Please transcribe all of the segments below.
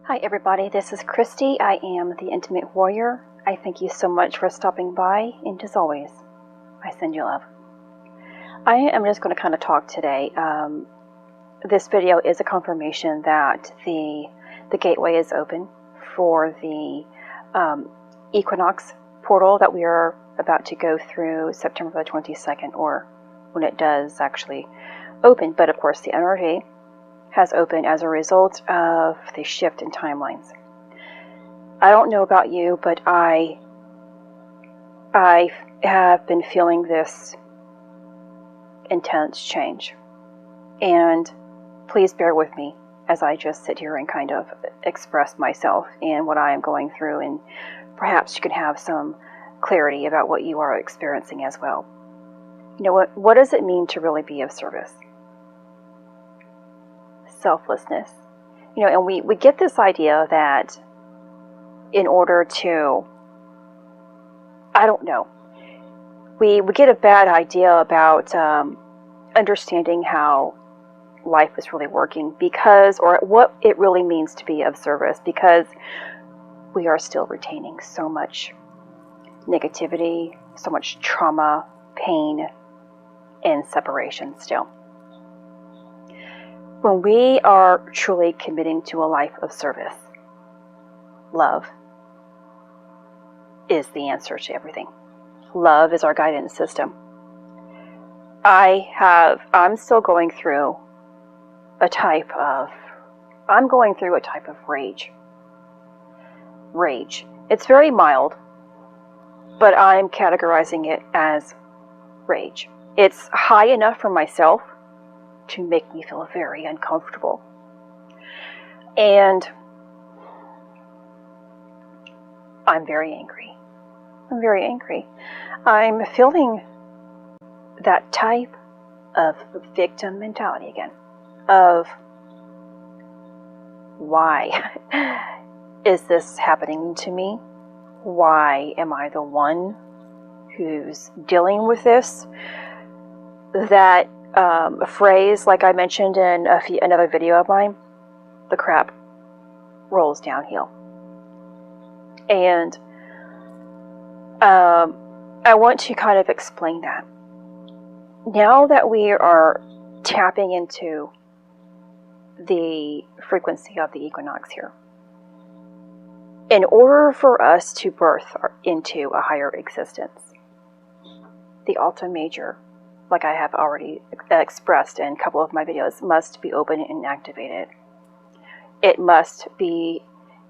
Hi everybody, this is Christy. I am the Intimate Warrior. I thank you so much for stopping by, and as always, I send you love. I am just going to kind of talk today. This video is a confirmation that the gateway is open for the equinox portal that we are about to go through September the 22nd, or when it does actually open. But of course the energy has opened as a result of the shift in timelines. I don't know about you, but I have been feeling this intense change. And please bear with me as I just sit here and kind of express myself and what I am going through, and perhaps you can have some clarity about what you are experiencing as well. You know, what does it mean to really be of service? Selflessness. You know, and we get this idea that in order to, I don't know, we get a bad idea about understanding how life is really working, because, or what it really means to be of service, because we are still retaining so much negativity, so much trauma, pain, and separation still. When we are truly committing to a life of service, love is the answer to everything. Love is our guidance system. I'm still going through a type of rage. Rage. It's very mild, but I'm categorizing it as rage. It's high enough for myself to make me feel very uncomfortable. And I'm very angry. I'm feeling that type of victim mentality again, of why is this happening to me? Why am I the one who's dealing with this? That a phrase, like I mentioned in another video of mine, the crap rolls downhill. And I want to kind of explain that. Now that we are tapping into the frequency of the equinox here, in order for us to birth into a higher existence, the Alta Major, like I have already expressed in a couple of my videos, must be open and activated. It must be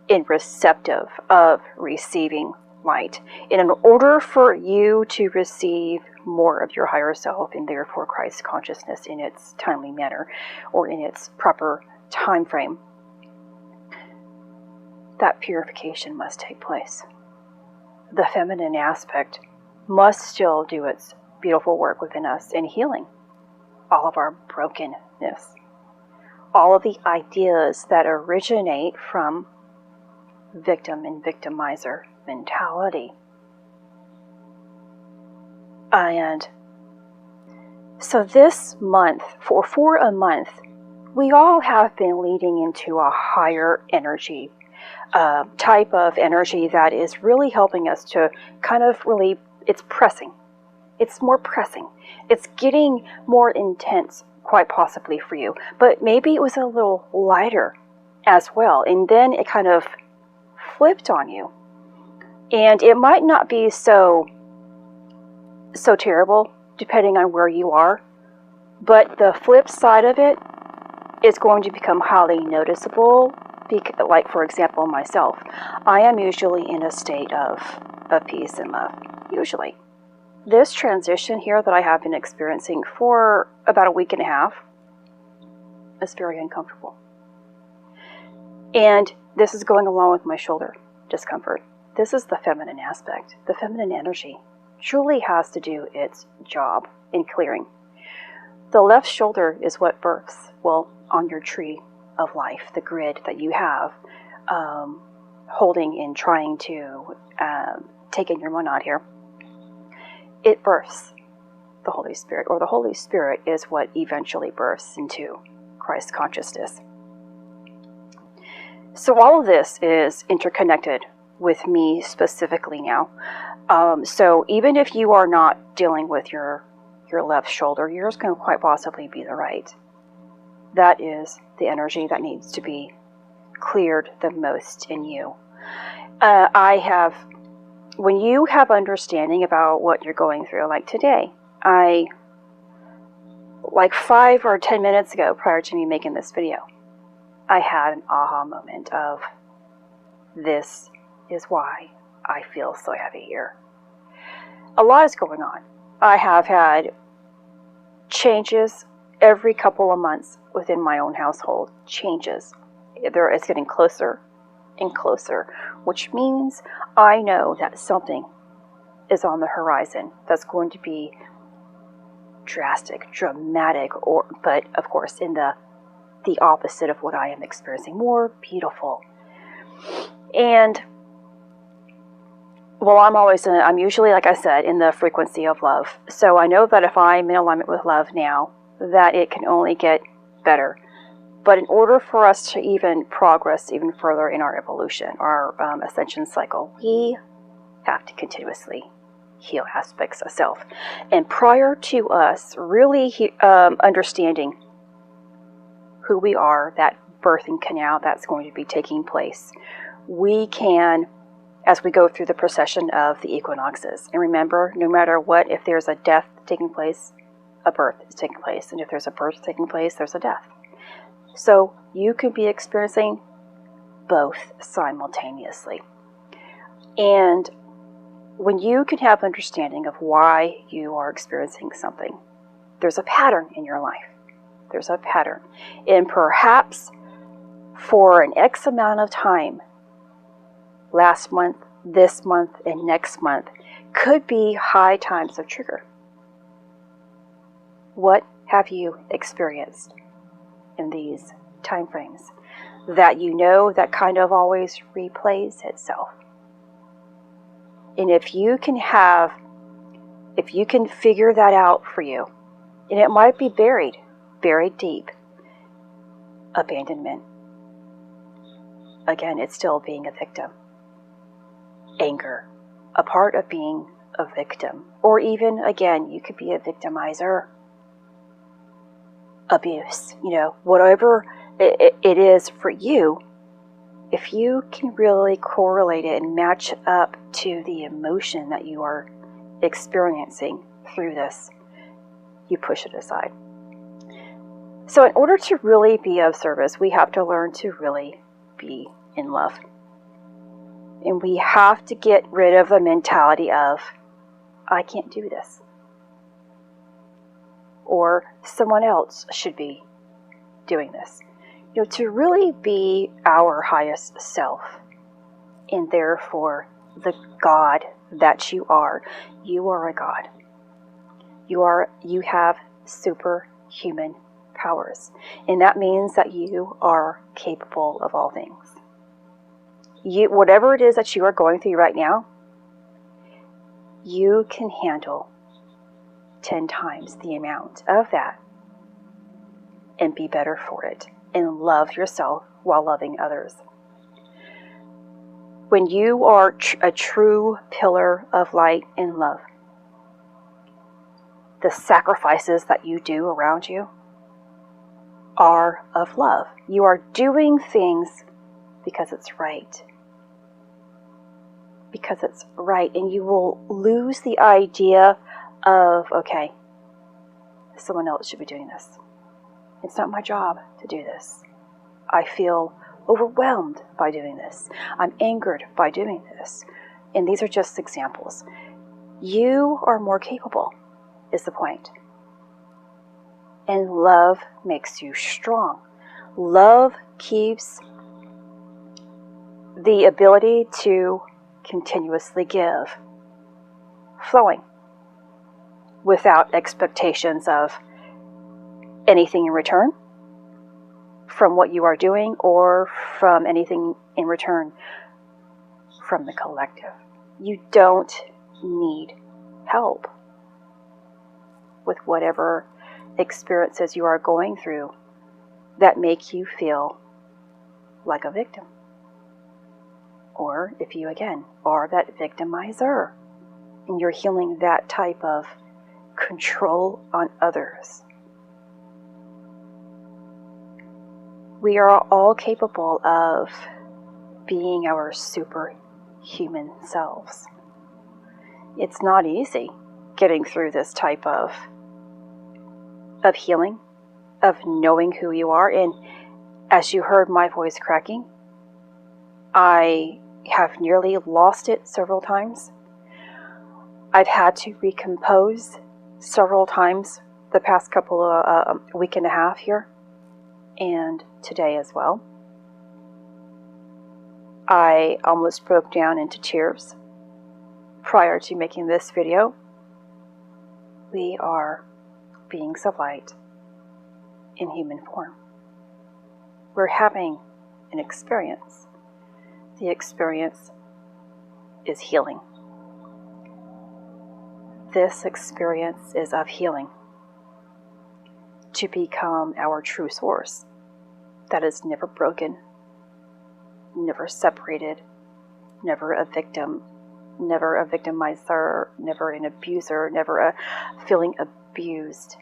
in receptive of receiving light. And in order for you to receive more of your higher self, and therefore Christ consciousness in its timely manner, or in its proper time frame, that purification must take place. The feminine aspect must still do its beautiful work within us in healing all of our brokenness, all of the ideas that originate from victim and victimizer mentality. And so this month, for a month, we all have been leading into a higher energy, type of energy that is really helping us to kind of really, it's pressing. It's more pressing. It's getting more intense, quite possibly for you. But maybe it was a little lighter as well. And then it kind of flipped on you. And it might not be so terrible, depending on where you are. But the flip side of it is going to become highly noticeable. Like, for example, myself. I am usually in a state of peace and love. Usually. This transition here that I have been experiencing for about a week and a half is very uncomfortable. And this is going along with my shoulder discomfort. This is the feminine aspect. The feminine energy truly has to do its job in clearing. The left shoulder is what births, well, on your tree of life, the grid that you have holding and trying to take in your monad here. It births the Holy Spirit, or the Holy Spirit is what eventually births into Christ consciousness. So all of this is interconnected with me specifically now. So even if you are not dealing with your left shoulder, yours can quite possibly be the right. That is the energy that needs to be cleared the most in you. When you have understanding about what you're going through, like today, like 5 or 10 minutes ago, prior to me making this video, I had an aha moment of, this is why I feel so heavy here. A lot is going on. I have had changes every couple of months within my own household. Changes. It's getting closer and closer, which means I know that something is on the horizon that's going to be drastic, dramatic, but of course in the opposite of what I am experiencing, more beautiful. And well, I'm usually, like I said, in the frequency of love. So I know that if I'm in alignment with love now, that it can only get better. But in order for us to even progress even further in our evolution, our ascension cycle, we have to continuously heal aspects of self. And prior to us really understanding who we are, that birthing canal that's going to be taking place, we can, as we go through the procession of the equinoxes. And remember, no matter what, if there's a death taking place, a birth is taking place. And if there's a birth taking place, there's a death. So you could be experiencing both simultaneously. And when you can have understanding of why you are experiencing something, there's a pattern in your life. There's a pattern. And perhaps for an X amount of time, last month, this month, and next month, could be high times of trigger. What have you experienced in these time frames that you know that kind of always replays itself? And if you can figure that out for you, and it might be buried deep, abandonment. Again, it's still being a victim. Anger, a part of being a victim. Or even, again, you could be a victimizer. Abuse, whatever it is for you, if you can really correlate it and match up to the emotion that you are experiencing through this, you push it aside. So in order to really be of service, we have to learn to really be in love. And we have to get rid of the mentality of, I can't do this. Or someone else should be doing this. To really be our highest self, and therefore the God that you are a God. You have superhuman powers, and that means that you are capable of all things. Whatever it is that you are going through right now, you can handle 10 times the amount of that and be better for it and love yourself while loving others. When you are a true pillar of light and love, the sacrifices that you do around you are of love. You are doing things because it's right. Because it's right. And you will lose the idea of, okay, someone else should be doing this. It's not my job to do this. I feel overwhelmed by doing this. I'm angered by doing this. And these are just examples. You are more capable, is the point. And love makes you strong. Love keeps the ability to continuously give flowing without expectations of anything in return from what you are doing or from anything in return from the collective. You don't need help with whatever experiences you are going through that make you feel like a victim. Or if you, again, are that victimizer and you're healing that type of control on others. We are all capable of being our superhuman selves. It's not easy getting through this type of healing, of knowing who you are. And as you heard my voice cracking, I have nearly lost it several times. I've had to recompose several times the past couple of week and a half here, and today as well. I almost broke down into tears prior to making this video. We are beings of light in human form. We're having an experience. The experience is healing. This experience is of healing to become our true source that is never broken, never separated, never a victim, never a victimizer, never an abuser, never a feeling abused.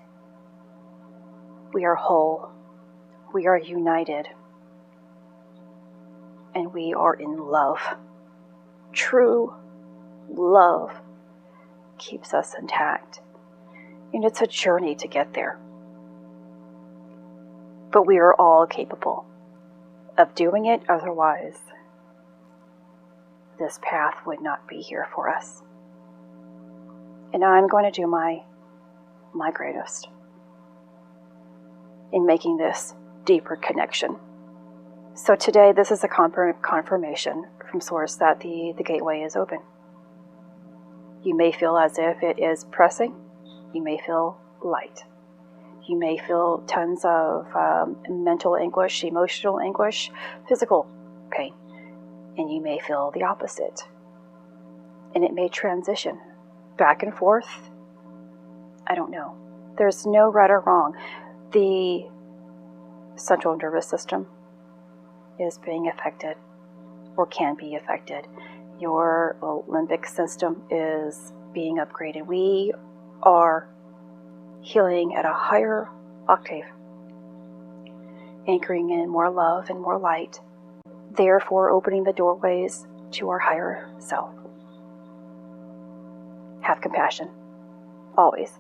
We are whole, we are united, and we are in love. True love keeps us intact, and it's a journey to get there. But we are all capable of doing it, otherwise this path would not be here for us. And I'm going to do my greatest in making this deeper connection. So today, this is a confirmation from Source that the gateway is open. You may feel as if it is pressing. You may feel light. You may feel tons of mental anguish, emotional anguish, physical pain. And you may feel the opposite. And it may transition back and forth. I don't know. There's no right or wrong. The central nervous system is being affected or can be affected. Your limbic system is being upgraded. We are healing at a higher octave, anchoring in more love and more light, therefore opening the doorways to our higher self. Have compassion, always.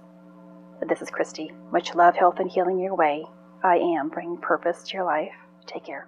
This is Christy. Much love, health, and healing your way. I am bringing purpose to your life. Take care.